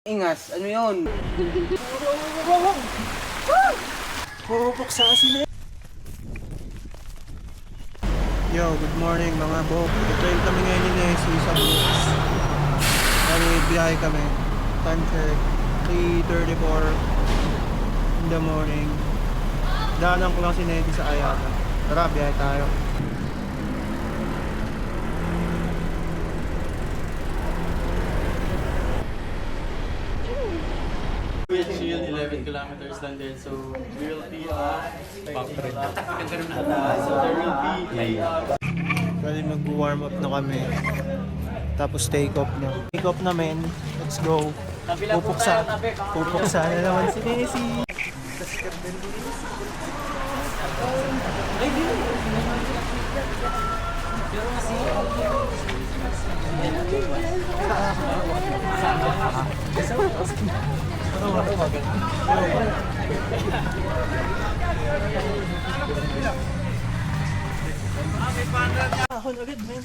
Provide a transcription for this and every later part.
Ingas, ano yun? Pupuksa sila. Yo, good morning mga bok. Train kami ngayon ni Nessie sa Brooks. Kami biyahe kami. Time check, 3:34 in the morning. Daanan ko lang si Nessie sa Ayala. Tara, biyahe tayo. Shield 11 kilometers lang din, so we will be so there will be a Pwede mag-warm up na kami. Tapos take off na. Take off na men. Let's go. Pupuksa. Pupuksa na naman si Nessie. Ahon agad, men.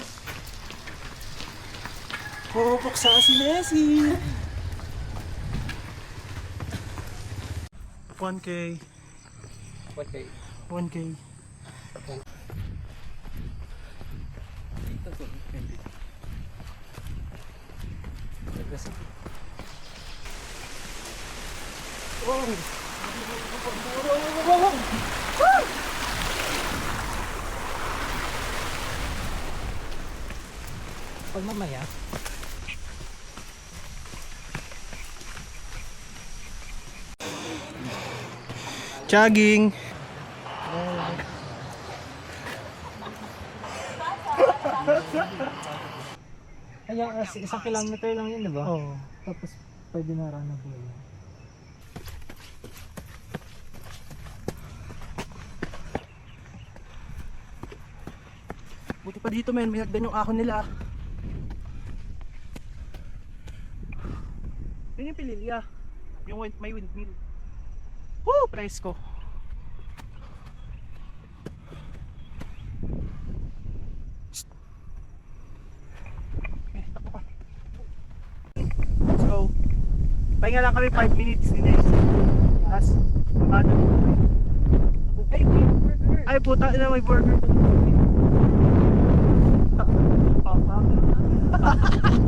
Pupuksa si Nessie. 1K. 1K. Pag mamaya, Jogging. kaya isang kilometer lang yun, di ba? Oh. Tapos pwede na run na buhay. Buti pa dito, men. May nagdan yung ahon nila. Yun yung pililya. Yung may windmill. Woo! Presko. Let's go. Pahinga lang kami 5 minutes din eh. Tapos, ano? Ay puta na, may burger.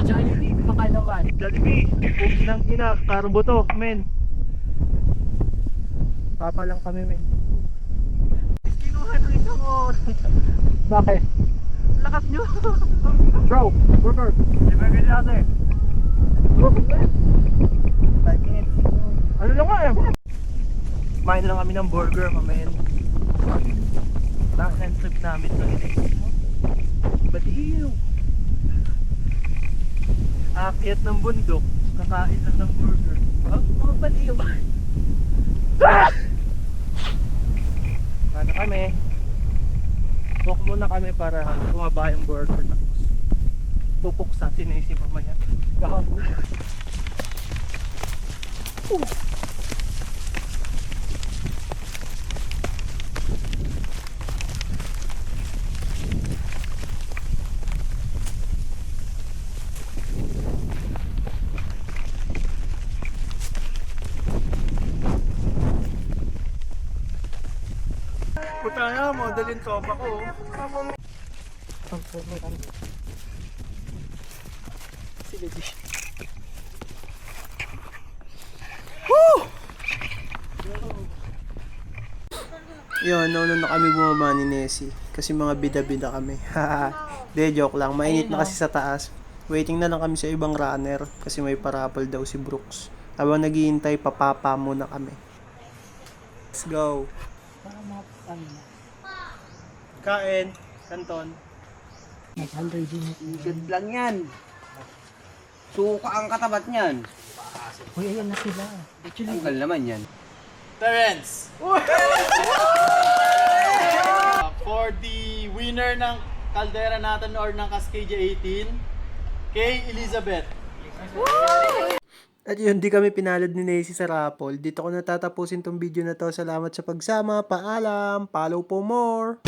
Jollibee, makalawan. Jollibee, ng ina, karbo to, men. Papa lang kami, men. Kinuha ng isang oras. Bakit? Lakas nyo. Bro, burger. Di ba ganyan natin? 5 minutes. Ano lang nga eh. Kumain lang kami ng burger, mamen. Lakas ng trip namin to. Baliw. Aakyat ng bundok, kakain lang ng burger. Oh, mga baliw. Ano kami? Walk muna kami para bumaba yung burger. Tapos pupuksa, sinisi mamaya. Gahapo. Puta na, model yung sopa ko. Sige, sige. Woo! Yun, nauna na kami bumaba ni Nessie. Kasi mga bida-bida kami. Haha. De, joke lang. Mainit na kasi sa taas. Waiting na lang kami sa ibang runner. Kasi may parapol daw si Brooks. Habang naghihintay, papapa muna kami. Let's go. Para mga Kain, kanton. nag-100 din. Good lang yan. Suka ang katapat niyan. Uy, ayan na sila. Tanggal naman yan. Terence! For the winner ng Caldera natin or ng Cascadia 18, kay Elizabeth. At yun, di kami pinalad ni Nessie sa raffle. Dito ko natatapusin tong video na to. Salamat sa pagsama. Paalam. Follow for more.